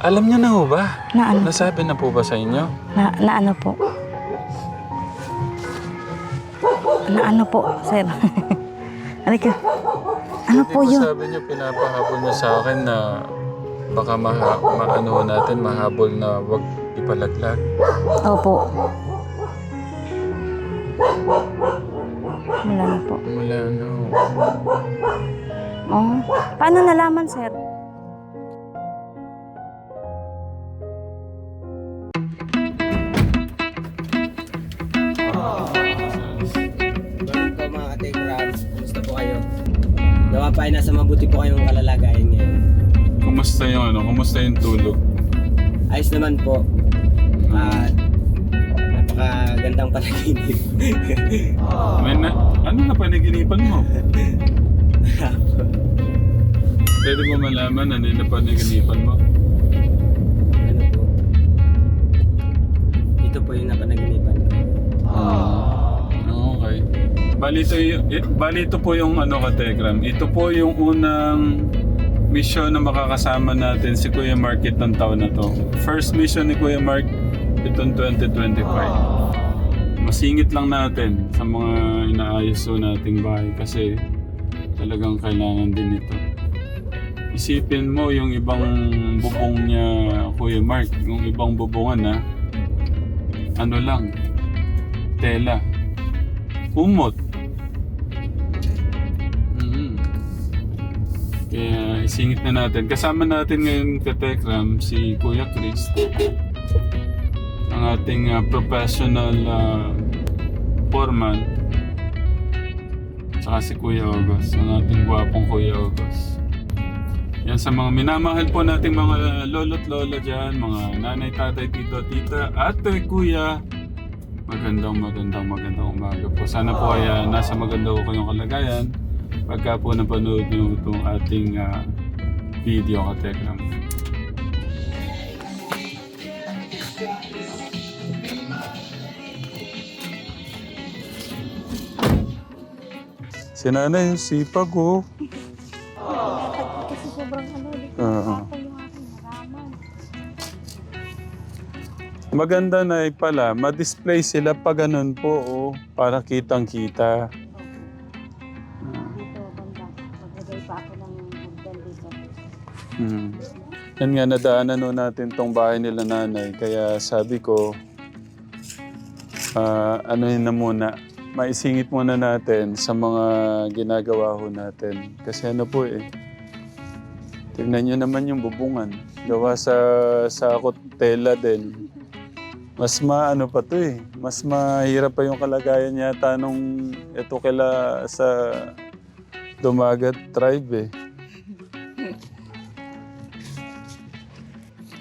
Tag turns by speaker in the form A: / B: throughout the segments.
A: Alam niyo na ho ba?
B: Na ano?
A: Nasabi na po ba sa inyo?
B: Na ano po? Na ano po, sir? Halika. Ano
A: Hindi
B: po
A: po
B: yun?
A: sabi niyo, pinapahabol niyo sa akin na baka maano natin, mahabol na wag ipalaglag.
B: Opo. Wala na po.
A: Wala na ho.
B: Oh, paano nalaman, sir?
C: Morning po mga ka-Telegram. Kumusta po kayo? Nawa pa ay nasa mabuti po kayong kalalagayan ngayon.
A: Kumusta yung kumusta yung tulog?
C: Ayos naman po. At napakagandang panaginip.
A: Ano na panaginipan mo? Pwede mo malaman ano yung napanaginipan mo?
C: Ano po? Ito po yung napanaginipan ko.
A: Okay. Balito po yung ka-Telegram. Ito po yung unang mission na makakasama natin si Kuya Mark itong taon na to. First mission ni Kuya Mark itong 2025. Masingit lang natin sa mga inaayos po nating bahay kasi talagang kailangan din ito. Isipin mo yung ibang bubong niya, Kuya Mark, yung ibang bubungan na ano lang, tela, umot. Kaya isingit na natin. Kasama natin ngayon ka-Tekram si Kuya Chris, ang ating professional foreman, saka si Kuya August, ang ating gwapong Kuya August. Yan sa mga minamahal po nating mga lolo't lola dyan, mga nanay, tatay, tito, tita, ate, kuya. Magandang umaga po. Sana po ay nasa maganda po kayong kalagayan pagka po napanood nyo itong ating video ka-Tekram. Si nanay, sipag oh.
B: Kasi sobrang ano,
A: Oo. Maganda na pala, ma-display sila pag ganun po, oh, para kitang-kita.
B: dito banda. Maglagay pa ako ng hagdan dito.
A: Yan nga, nadaanan no natin tong bahay nila nanay, kaya sabi ko, anuhin na muna, maisingit muna natin sa mga ginagawa ho natin. Kasi ano po tignan nyo naman yung bubungan. Gawa sa sakot tela din. Mas maano pa to mas mahirap pa yung kalagayan yata nung ito kila sa Dumagat tribe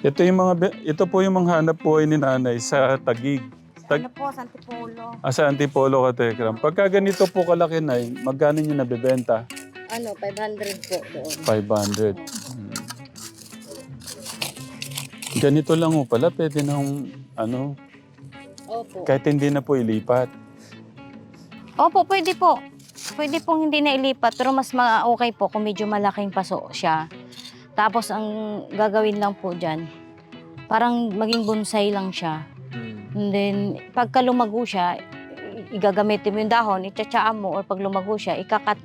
A: Ito po yung mga hanap buhay ni nanay sa Taguig.
B: Ano po, sa Antipolo?
A: Sa Antipolo ka-Tekram. Pagka ganito po kalaki na magkano nyo nabibenta?
B: Ano, 500 po doon.
A: 500. Ganito lang ho pala, pwede na
B: Opo.
A: kahit hindi na po ilipat.
B: Opo, pwede po. Pwede pong hindi na ilipat, pero mas okay po kung medyo malaking paso siya. Tapos ang gagawin lang po dyan, parang maging bonsai lang siya. And then, pagka lumago siya, igagamitin mo yung dahon, itsatsaan mo, or pag lumago siya,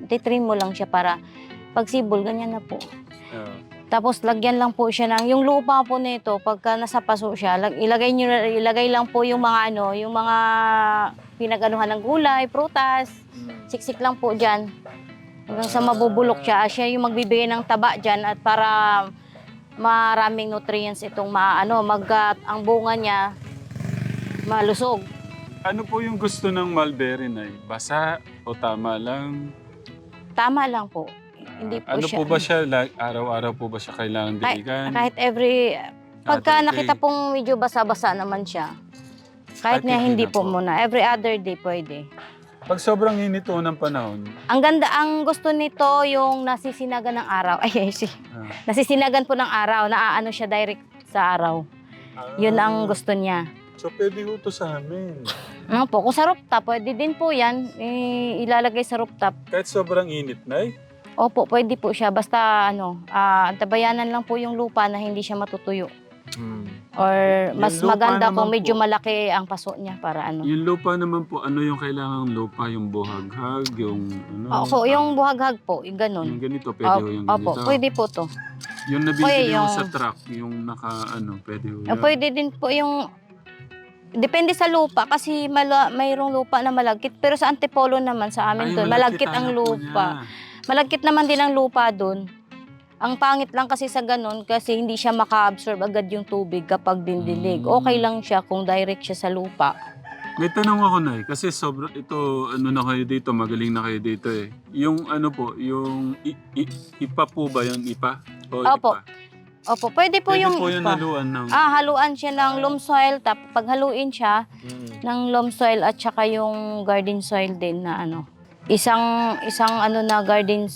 B: titrim mo lang siya para pag sibol, ganyan na po. Tapos lagyan lang po siya ng, yung lupa po nito, pagka nasa paso siya, ilagay lang po yung mga yung mga pinag-anuhan ng gulay, prutas, siksik lang po dyan. Hanggang sa mabubulok siya, siya yung magbibigay ng taba dyan at para maraming nutrients itong ang bunga niya malusog.
A: Ano po yung gusto ng mulberry na basa o tama lang?
B: Tama lang po. Hindi po
A: Ano
B: siya.
A: po ba siya? Araw-araw po ba siya kailangan diligan?
B: Kahit pagka
A: Other
B: nakita
A: day.
B: pong medyo basa-basa naman siya. Kahit
A: At
B: nga hindi
A: hindi na
B: po
A: po.
B: muna. Every other day pwede.
A: Pag sobrang init po ng panahon,
B: Ang ganda, ang gusto nito yung nasisinagan ng araw. Nasisinagan po ng araw. Naaano siya direct sa araw. Yun ang gusto niya.
A: So pwede ho to sa amin.
B: Ano po, kung sa rooftop, pwede din po yan. Ilalagay sa rooftop.
A: Kahit sobrang init na
B: Opo, pwede po siya. Basta antabayanan lang po yung lupa na hindi siya matutuyo. Or mas
A: Yung lupa
B: maganda
A: naman
B: kung medyo
A: po.
B: malaki ang paso niya para ano.
A: Yung lupa naman po, ano yung kailangang lupa? Yung buhaghag, yung ano?
B: Opo, yung buhaghag po, yung ganun.
A: Yung ganito, pwede ho yung ganito.
B: Opo, pwede po to.
A: Yung nabibili mo
B: yung-
A: sa truck, yung pwede ho yan.
B: Pwede din po yung... Depende sa lupa kasi mayroong lupa na malagkit. Pero sa Antipolo naman, sa amin
A: Ay,
B: doon, malagkit ang
A: malagkitan na po
B: lupa.
A: niya.
B: Malagkit naman din ang lupa doon. Ang pangit lang kasi sa ganun kasi hindi siya maka-absorb agad yung tubig kapag dindilig. Okay lang siya kung direct siya sa lupa.
A: May tanong ako, Nay, kasi na kayo dito, magaling na kayo dito eh. Yung po, yung ipa po ba yung ipa? O
B: Opo.
A: ipa?
B: Opo, pwede po
A: Pwede
B: yung...
A: po yung
B: ipa.
A: haluan ng...
B: Haluan siya ng loam soil, tapos pag haluin siya ng loam soil at saka yung garden soil din na isang na garden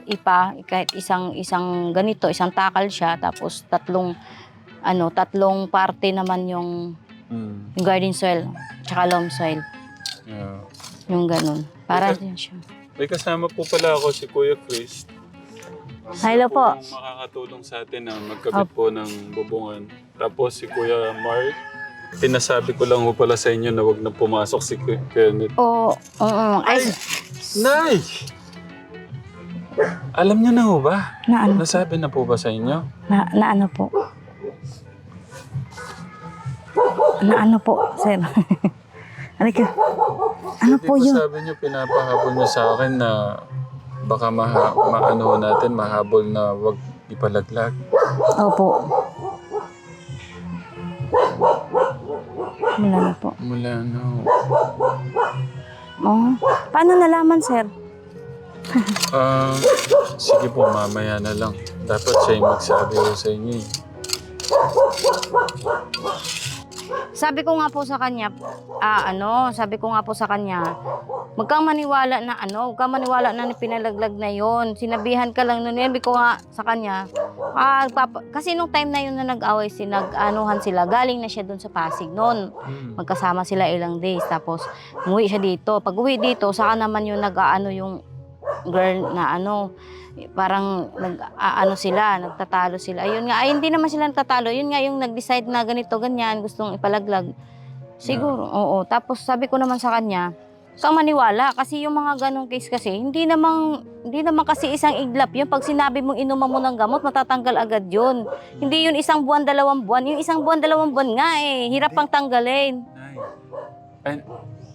B: ipa, kahit isang ganito, isang takal siya, tapos tatlong parte naman yung garden soil tsaka loam soil.
A: Yeah.
B: Yung ganun. Para din siya.
A: May kasama po pala ako si Kuya Chris.
B: Hello po.
A: Kung makakatulong sa atin na magkabit po ng bubungan. Tapos si Kuya Mark, pinasabi ko lang po pala sa inyo na wag na pumasok si Kenneth.
B: Oo. Ay,
A: Nay! Alam niyo na ho ba?
B: na ano?
A: Nasabi na po ba sa inyo?
B: Na ano po? Na ano po, sir? Halika. Ano po
A: Di
B: yun?
A: ba sabi niyo, pinapahabol niyo sa akin na baka mahabol na wag ipalaglag.
B: Opo. Wala na po.
A: Mula na ho.
B: Oh, paano nalaman, sir?
A: Sige po, mamaya na lang. Dapat siya yung magsabi ko sa inyo eh.
B: Sabi ko nga po sa kanya, huwag kang maniwala na pinalaglag na yon. Sinabihan ka lang nun. Sabi ko nga sa kanya, kasi nung time na yun na nag-away, nag-anuhan sila, galing na siya dun sa Pasig noon. Magkasama sila ilang days. Tapos, umuwi siya dito. Pag uwi dito, saka naman yung yung girl na parang nagtatalo sila. Ayun nga, hindi naman sila nagtatalo. Yun nga yung nag-decide na ganito, ganyan, gustong ipalaglag. Siguro, oo. Tapos sabi ko naman sa kanya, kang maniwala kasi yung mga ganong case kasi, hindi naman kasi isang iglap yun. Pag sinabi mong inuman mo ng gamot, matatanggal agad yun. Hindi yun 1 buwan, 2 buwan. Yung 1 buwan, 2 buwan nga hirap pang tanggalin.
A: Ay,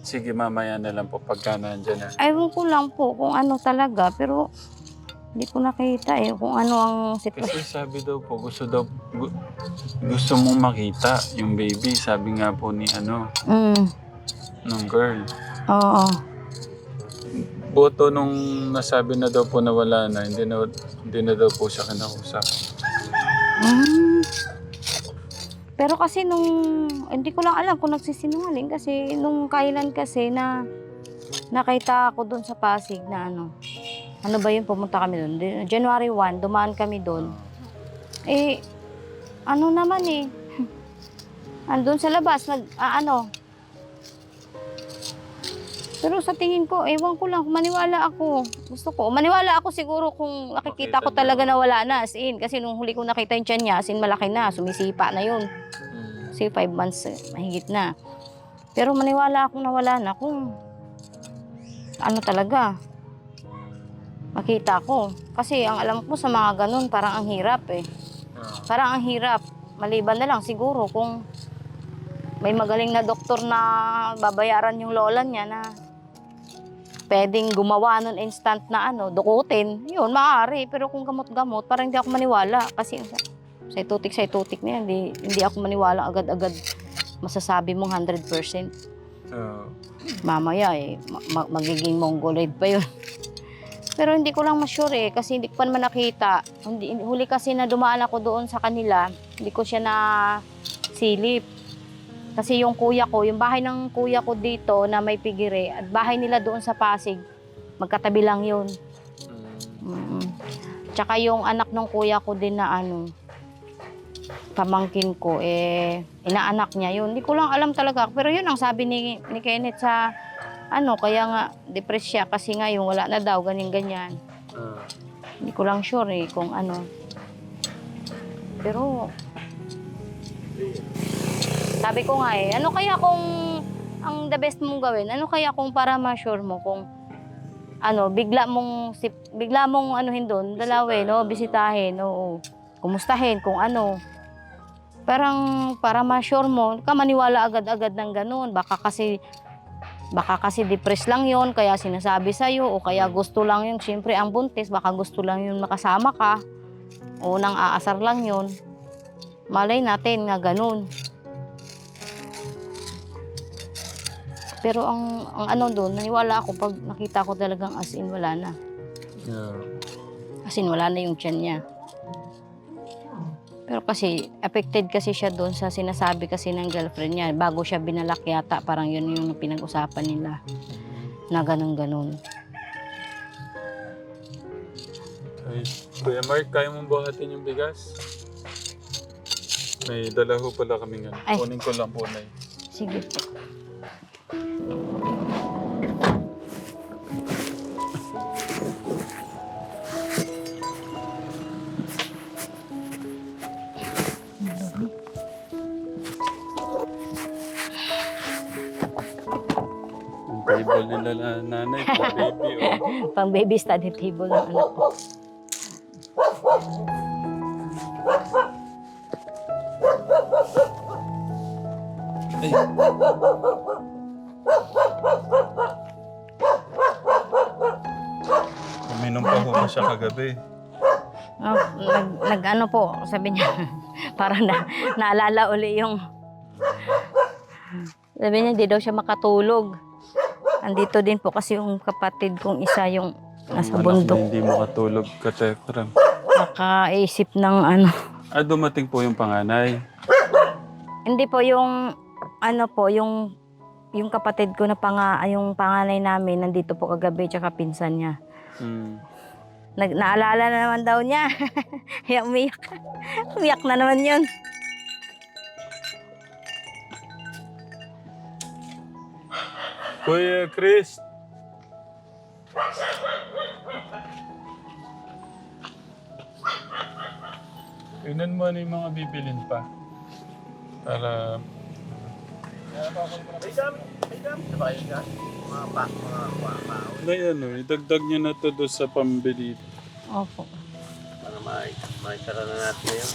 A: sige, mamaya na lang po pagka nandyan na.
B: Ayun ko lang po kung ano talaga, pero hindi ko nakita kung ano ang sitwasyon.
A: Kasi sabi daw po, gusto mong makita yung baby. Sabi nga po ni nung girl.
B: Oo.
A: Boto nung nasabi na daw po na wala na, hindi na daw po siya kinausap.
B: Pero kasi hindi ko lang alam kung nagsisinungaling kasi nung kailan kasi na nakita ako doon sa Pasig na ano ba yun, pumunta kami doon. January 1, dumaan kami doon. Andun sa labas, Pero sa tingin ko, ewan ko lang, maniwala ako. Maniwala ako siguro kung nakikita ko talaga na wala na, as in. Kasi nung huli ko nakita yung tiyan niya, as in malaki na, sumisipa na yun. Kasi 5 months, mahigit na. Pero maniwala akong nawala na kung talaga. Makita ko. Kasi ang alam ko sa mga ganun, parang ang hirap Parang ang hirap. Maliban na lang siguro kung may magaling na doktor na babayaran yung lola niya na pwedeng gumawa nun instant na dukutin. Yun, maaari. Pero kung gamot-gamot, parang hindi ako maniwala. Kasi sa tutik na yan, hindi ako maniwala agad-agad masasabi mong 100%. Mamaya magiging mongoloid pa yun. Pero hindi ko lang ma-sure kasi hindi ko pa naman nakita. Huli kasi na dumaan ako doon sa kanila, hindi ko siya na silip. Kasi yung bahay ng kuya ko dito na may Pigire at bahay nila doon sa Pasig, magkatabi lang yun. Tsaka yung anak ng kuya ko din na pamangkin ko, inaanak niya yun. Hindi ko lang alam talaga. Pero yun ang sabi ni Kenneth sa kaya nga depressed siya kasi nga yung wala na daw, ganyan-ganyan. Hindi ko lang sure eh kung ano. Pero, sabi ko nga eh, ano kaya kung ang the best mong gawin, ano kaya kung para ma-sure mo kung ano, bigla mong anuhin doon, dalawin, no, bisitahin, oo. Kumustahin kung ano. Parang para ma-sure mo, ka maniwala agad-agad ng ganun. Baka kasi depressed lang yon kaya sinasabi sa'yo, o kaya gusto lang yun. Siyempre, ang buntis, baka gusto lang yun makasama ka. O nang aasar lang yun. Malay natin nga ganun. Pero ang ano doon, naniwala ako pag nakita ko talagang as in wala na.
A: Yeah.
B: As in wala na yung tiyan niya. Pero kasi affected kasi siya doon sa sinasabi kasi ng girlfriend niya. Bago siya binalak yata, parang yun yung pinag-usapan nila. Na ganun-ganun.
A: Ay, Kuya Mark, kaya mong buhatin yung bigas? May dala ho pala kami nga.
B: Ay.
A: Kunin ko lang po, Nay.
B: Sige po.
A: Yung table nila nanay, baby, oh.
B: Pang baby study table ng anak ko.
A: Ay. Uminom pa ho ba siya kagabi?
B: Oh, nag-ano po, sabi niya, parang naalala uli yung, sabi niya, hindi daw siya makatulog. Andito din po kasi yung kapatid kong isa yung nasa
A: Anak na
B: bundok.
A: hindi makatulog, katekram.
B: Nakaisip ng ano.
A: Ah, dumating po yung panganay.
B: Hindi po yung, ano po, yung kapatid ko na yung panganay namin, nandito po kagabi, tsaka pinsan niya.
A: Hmm.
B: Naalala na naman daw niya. Kaya umiyak. Umiyak na naman yun.
A: Kuya Chris. Tingnan mo ano yung mga bibilin pa. Para... Ano yan o, idagdag nyo na to doon sa pambili.
B: Opo.
C: Para makikita na natin ngayon.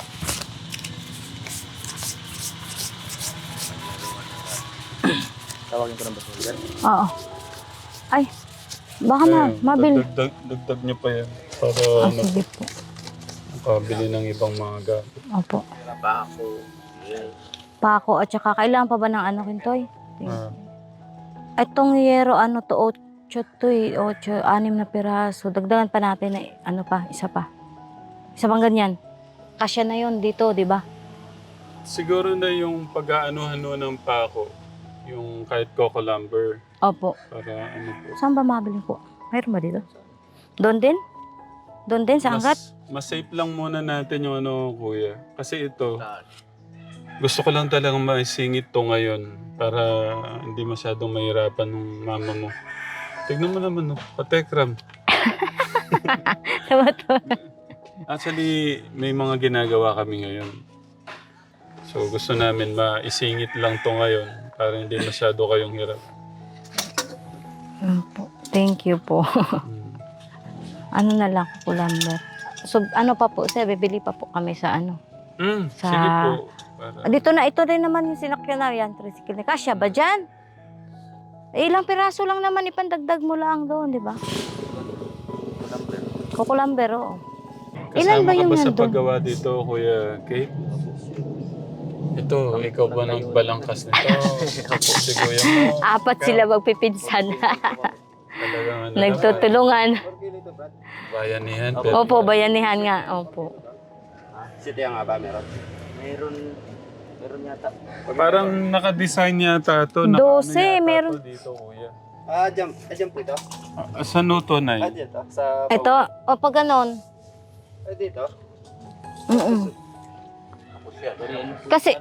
C: Tawagin ko ng basura.
B: Oo. Ay, baka mabili.
A: Dagdag nyo pa yan. Para
B: Sige po.
A: makabili ng ibang mga gamit.
B: Opo.
C: Bako.
B: Pako at saka kailangan pa ba ng ano kintoy?
A: Ah.
B: Itong yero ano to, 8 to eh. 6 na piraso. Dagdagan pa natin na ano pa, isa pa. Isa pang ganyan. Kasya na yun dito, di ba?
A: Siguro na yung pag-aano-ano ng pako. Yung kahit coco lumber.
B: Opo.
A: Para ano po.
B: Saan ba mabili po? Mayroon ba dito? Doon din? Doon din sa angkat?
A: Mas safe lang muna natin yung ano, kuya. Kasi ito, gusto ko lang talagang maisingit to ngayon para hindi masyadong mahirapan ng mama mo. Tignan mo naman, no? Katekram.
B: Tama to.
A: Actually, may mga ginagawa kami ngayon. So gusto namin maisingit lang to ngayon para hindi masyado kayong hirap.
B: Opo. Thank you po. Ano na lang, kulamber. So, ano pa po, sir, bibili pa po kami sa ano. Sa-
A: Sige po. Para...
B: Dito na, ito rin naman yung sinakyan na yan, tricycle na. Kasya ba dyan? Ilang piraso lang naman, ipandagdag mo lang doon, di ba? Kukulamber, oo. Ilan ba yung
A: Kasama ka ba sa
B: nandun?
A: paggawa dito, Kuya Kate? Ito, ikaw ba nagbalangkas nito? Si Kuya mo.
B: Apat sila magpipinsan.
A: Talagang ano,
B: Nagtutulungan.
A: bayanihan.
B: Opo, bayanihan nga. Opo.
C: Sito yung nga ba meron? Meron yata.
A: Parang naka-design yata ito.
B: 12, meron.
A: Dito, Kuya.
C: Diyan po ito.
A: Sa Nuto, Nay.
C: Dito. Sa...
B: Ito, o pag ganon.
C: Dito.
B: Mm-mm. Kasi,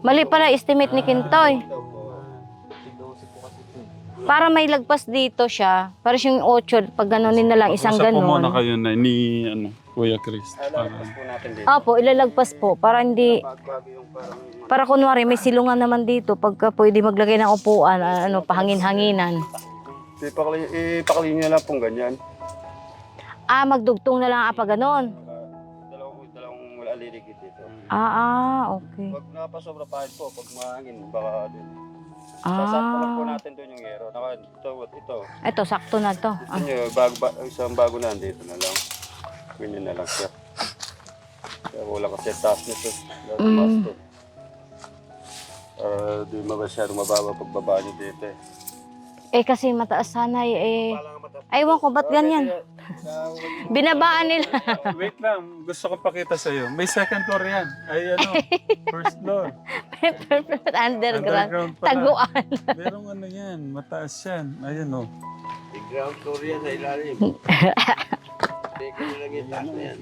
B: mali pala estimate ni Kintoy. Para may lagpas dito siya. Para siyang 8, pag ganonin na lang, isang
A: Usap po muna
B: ganon.
A: kayo na ni Kuya Chris.
C: Lalagpas po natin dito.
B: Opo, ilalagpas po. Para hindi,
C: Bago yung parang...
B: para kunwari may silungan naman dito. Pagka pwede maglagay ng upuan, pahangin-hanginan.
D: Ipakalinya nyo lang pong ganyan.
B: Magdugtong na lang pa ganon.
D: Dalawang wala liligid dito.
B: Okay.
D: Pag napasobra pa po, pag mahangin, baka din. Sasakto lang po natin doon yung aero. Ito.
B: Ito, sakto na to.
D: Isang bago na, dito na lang. Ganyan na lang siya. Kaya wala kasi taas nito. Masto. Di masyadong mababa pagbaba nyo dito eh.
B: Kasi mataas sana aywan ko, ba't ganyan? Binabaan nila.
A: Wait lang, gusto ko pakita sa'yo. May second floor yan. Ay first floor.
B: Underground.
A: pala.
B: Taguan.
A: Merong yan, mataas yan. Ayun
D: Ground floor yan sa ilalim. Teka nyo lang yung taas na yan.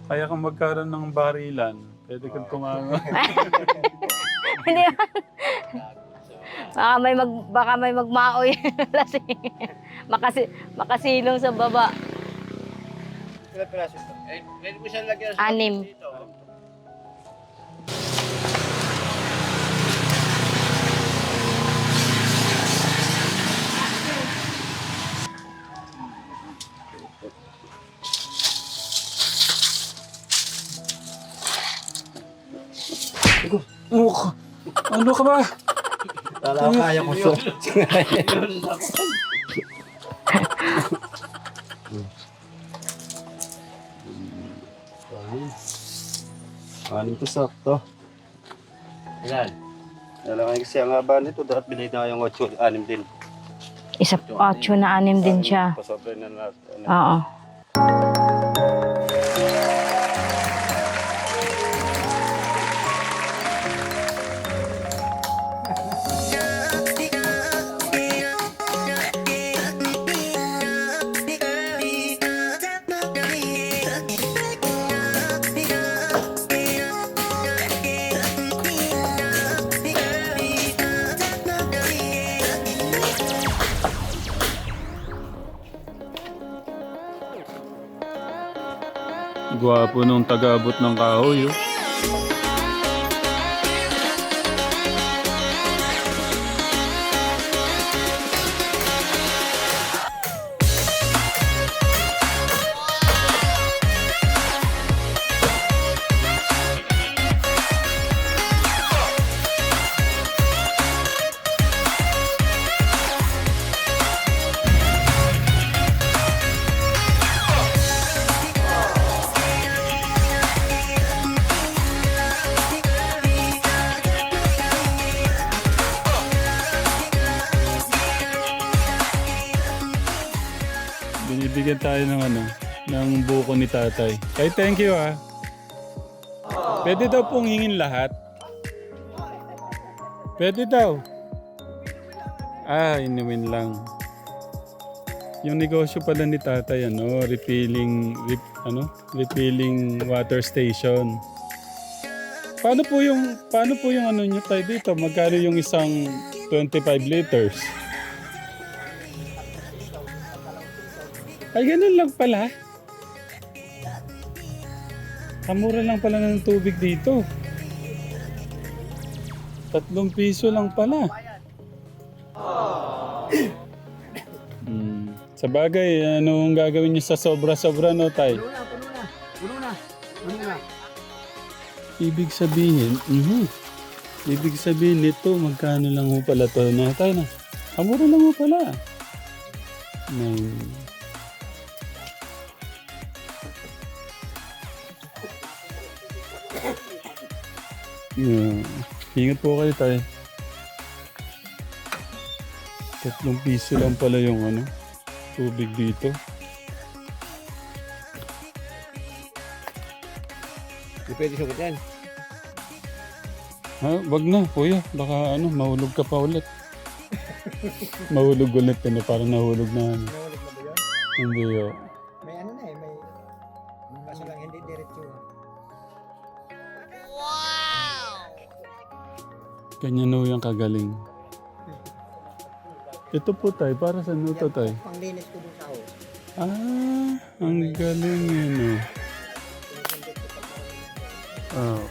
A: Kaya kung magkaroon ng barilan, pwede kang tumango.
B: Hindi. Baka may magmaoy. Makasilong sa baba.
D: Ilang piraso ito? Pwede mo siya lagyan
B: 6.
D: dito.
A: Ano ka ba?
C: Wala ko kaya ko so.
D: Anim to sakto.
C: Ilan?
D: Kailangan kasi ang haba nito, dapat binay na yung 8, 6 din.
B: 8 na 6 din siya.
D: Pasobre na natin.
B: Oo.
A: Gwapo nung taga-abot ng kahoy. Binibigyan tayo ng buko ni tatay. Kay thank you Pwede daw pong hingin lahat. Pwede daw. Inumin lang. Yung negosyo pala ni tatay, refilling water station. Paano po yung nyo tayo dito? Magkano yung isang 25 liters? Ay, ganun lang pala. Kamura lang pala ng tubig dito. 3 piso lang pala. Sa bagay, anong gagawin niyo sa sobra-sobra, no, tay?
C: Puno na.
A: Ibig sabihin, ibig sabihin nito, magkano lang ho pala to na, tay na? Kamura lang ho pala. Ingat po kayo tayo. 3 piso lang pala yung tubig dito.
C: Hindi pwede sukat yan.
A: Wag na, kuya. Baka mahulog ka pa ulit. Mahulog ulit, parang nahulog na.
C: Nahulog na ba yun?
A: Hindi,
C: May may... Kaso lang hindi diretso.
A: Ganyan o yung kagaling. Ito po tay, para sa ano to tay?
C: Panglinis ko dun sa house.
A: Ang galing yun o. Oh.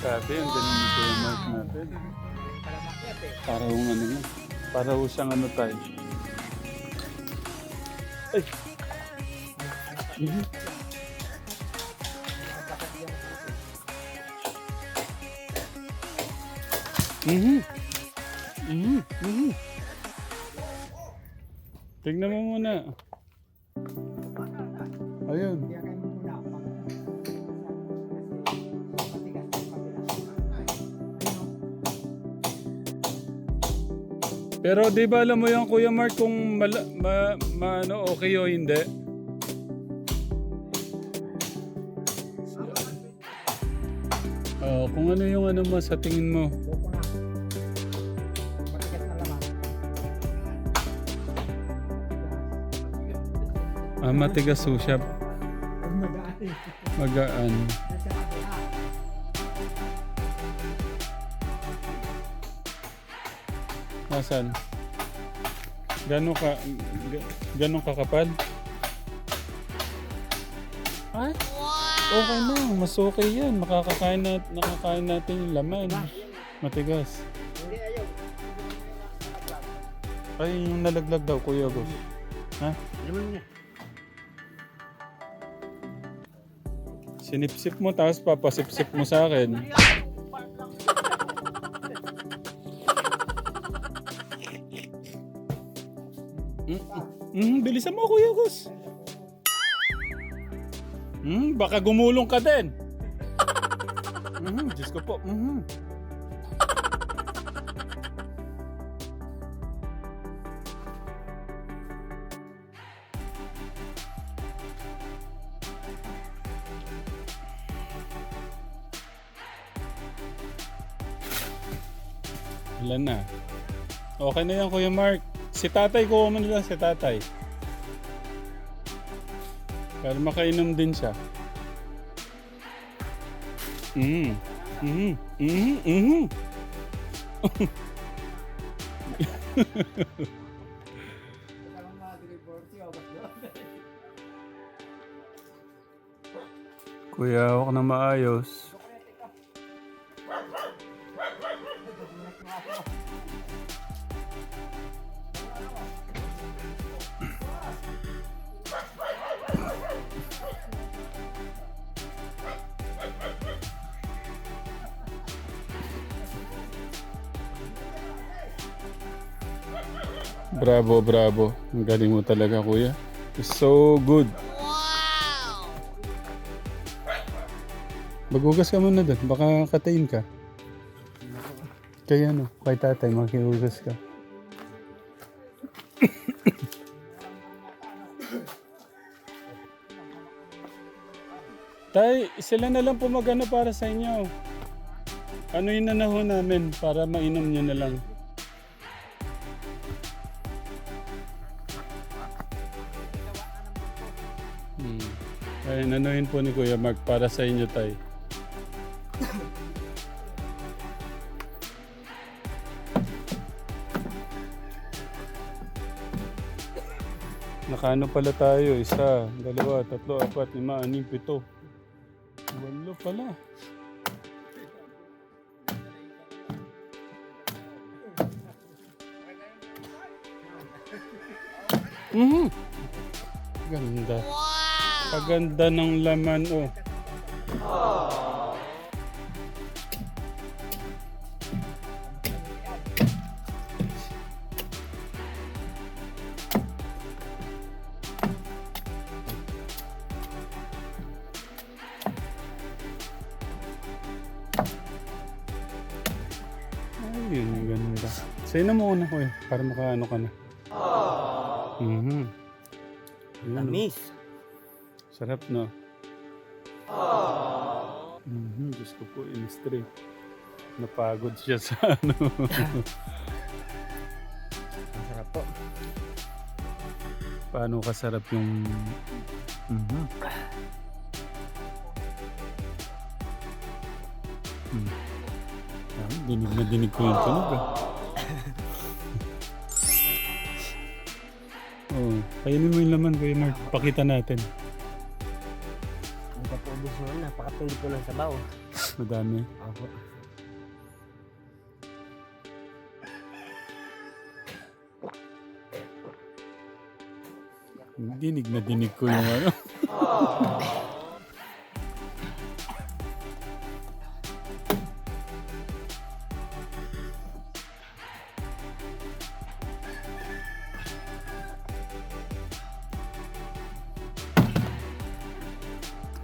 A: Sabi, ang galing nito yung mark natin. Para yung ano yun. Para yung siyang ano tayo. Ay! Mhm. Mhm. Mhm. Mhm. Tignan mo muna. Ayun. Pero di ba alam mo yan Kuya Mark kung ano, okay o hindi? Kung ano yung ano mo sa tingin mo. Matigas ho siya. Magaan. Nasaan? Gano'ng kakapal? Ay? Okay na. Mas okay yan. Nakakain natin yung laman. Matigas. Ay, yung nalaglag daw, Kuya Gus. Ha? Sinipsip mo, tapos papasipsip mo sa akin. Bilisan mo, Kuya Gus. Baka gumulong ka din. Diyos ko po. Ilan na? Okay na yan, Kuya Mark. Si tatay, kuha mo na lang si tatay. Para makainom din siya. Kuya, hawak na maayos. Bravo, bravo. Ang galing mo talaga, Kuya. It's so good. Wow! Maghugas ka muna doon. Baka katayin ka. Kaya ano, kay tatay, makihugas ka. Tay, sila na lang po magano para sa inyo. Ano yun na ho namin para mainom nyo na lang. Ay, nanuhin po ni Kuya Mark para sa inyo, tay. Nakano pala tayo? 1, 2, 3, 4, 5, 6, 7. 8 pala. Ganda. Kaganda ng laman, oh. Ay, yun, ganda. Sa'yo na muna ko para makaano ka na.
C: Tamis.
A: Sarap, no? Diyos ko po, in-straight. Napagod siya sa ano.
C: Masarap po.
A: Paano kasarap yung... Mhm. Dinig na dinig ko yung tunog ah. Oh, kainin mo yung laman, Kuya Mark. Pakita natin.
C: Hindi pa po ubos yun. Napakatindi po ng sabaw.
A: Madami.
C: Opo.
A: Dinig na dinig ko yung ano.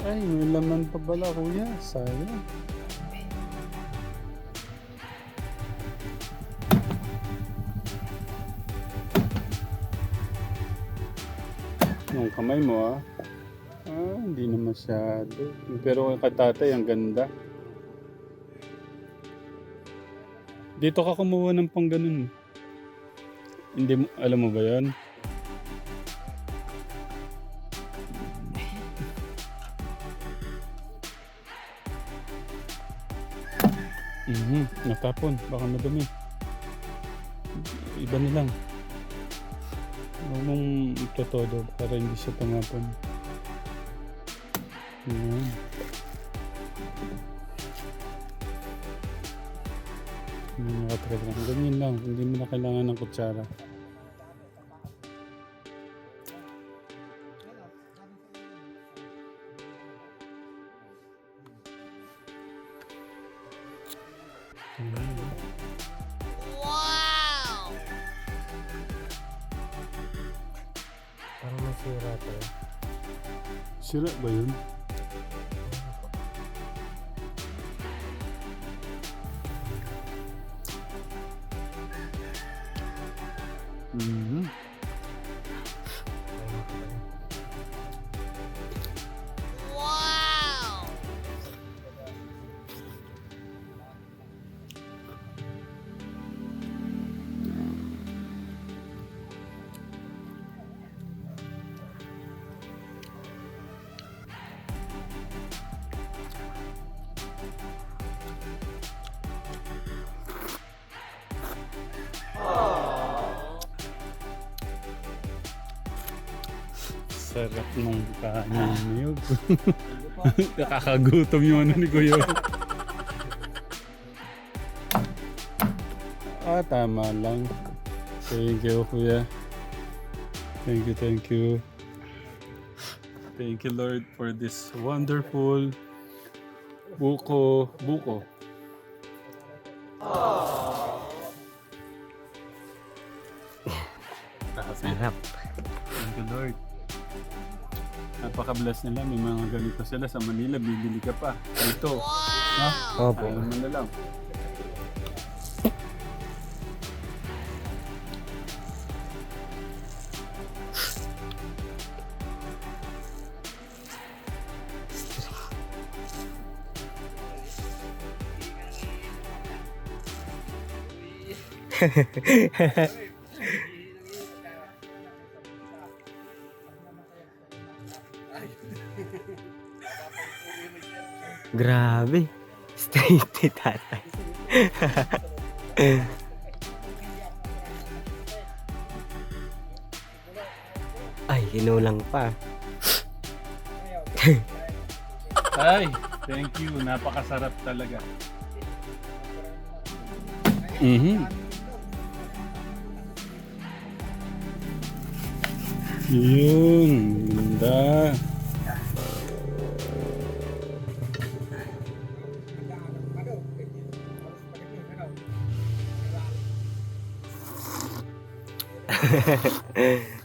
A: Ay, may laman pa pala, kuya. Sayang. Yung kamay mo, ah. Ah, hindi na masyado. Pero kay tatay, ang ganda. Dito ka kumuha ng pang ganun. Hindi mo, alam mo ba yan? Natapon. Baka madumi. Iba na lang. Huwag mong itotodo para hindi siya tumapon. Ayan. Ganyan lang. Hindi mo na kailangan ng kutsara.
C: Parang masira to.
A: Sira ba yun? Mhm. Sarap ng kanin niyo. Nakakagutom yung ano ni Kuya. Ah, tama lang. Thank you, Kuya. Thank you, thank you. Thank you, Lord, for this wonderful buko.
C: Sarap.
A: Thank you, Lord. Napaka-bless nila. May mga ganito sila sa Manila. Bibili ka pa. Ito. Ha?
C: Opo.
A: Alam mo na lang.
C: Grabe. Straight ni tatay. Ay, kinulang pa.
A: Ay, thank you. Napakasarap talaga. Mhm. Yun, ganda.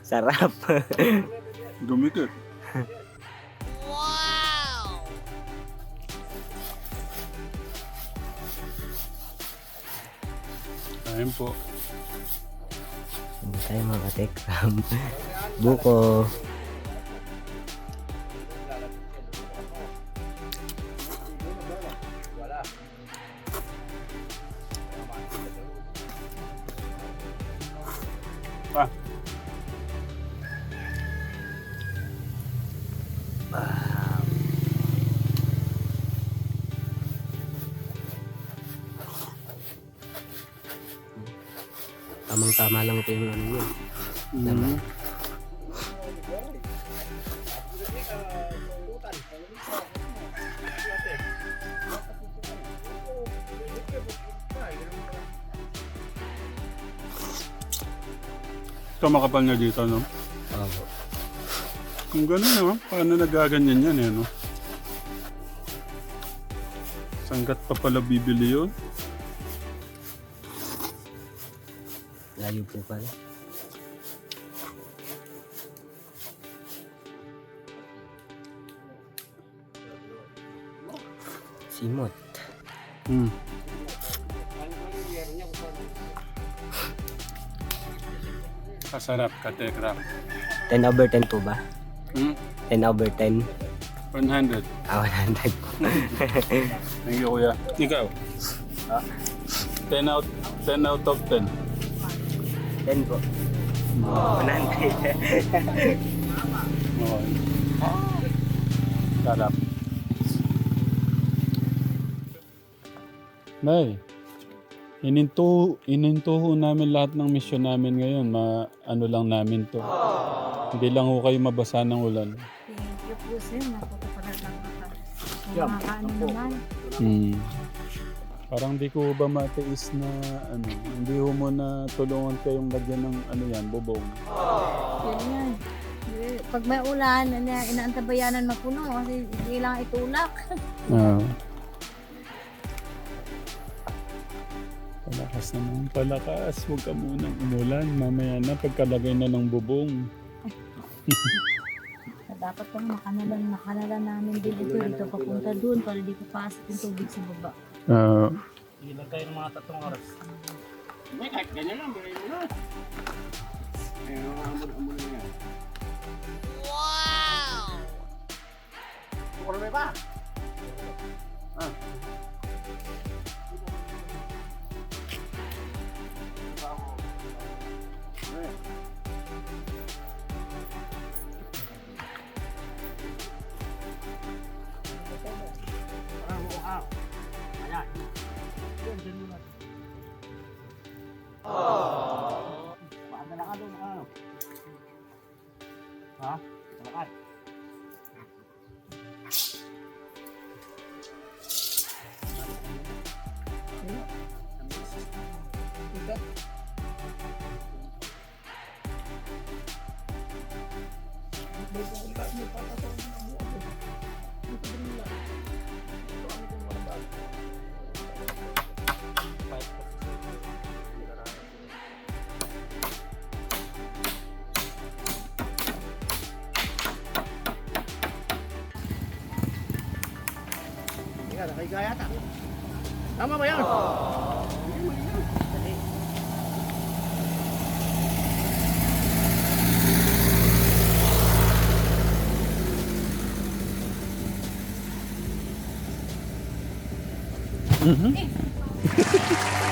C: Sarap.
A: Dumikit. Ayun po.
C: Hindi tayo mga katekram. Buko.
A: Pa.
C: Tamang-tama lang po yung ano yun.
A: Mm. Ito makapal niya dito, no?
C: Opo.
A: Kung gano'n, no? Paano nagaganyan yan, eh, no? Sanggat pa pala bibili yun?
C: Layo po pala. Simot.
A: Hmm. Kasarap, katekram.
C: 10 over 10 po ba?
A: Hmm?
C: 10 over 10.
A: 100.
C: 100.
A: Thank you, kuya. Ikaw? 10 out of 10.
C: 10 po. 100.
A: Okay. Sarap. Nay, ininto ho namin lahat ng mission namin ngayon. Ano lang namin to. Hindi lang ho kayo mabasa ng ulan.
B: Thank you po, sir. Napapagod lang ako. Nakakaano naman.
A: Parang di ko ba matiis na hindi ho mo na tulungan kayong lagyan ng bubong.
B: Yun yan. Pag may ulan, inaantabayanan mapuno kasi hindi lang itulak.
A: Palakas naman, palakas. Huwag ka munang umulan. Mamaya na, pagkalagay na ng bubong.
B: Dapat pang makanalan namin din dito papunta doon para di papasok yung tubig sa baba.
C: Ilan tayo ng mga 3 oras? Hindi, kahit ganyan lang. Bilay mo na. May mga ambon-ambon na yan. Wow! Bukol mo ba? Nakikaya ta. Tama ba yan?
A: Mm-hmm.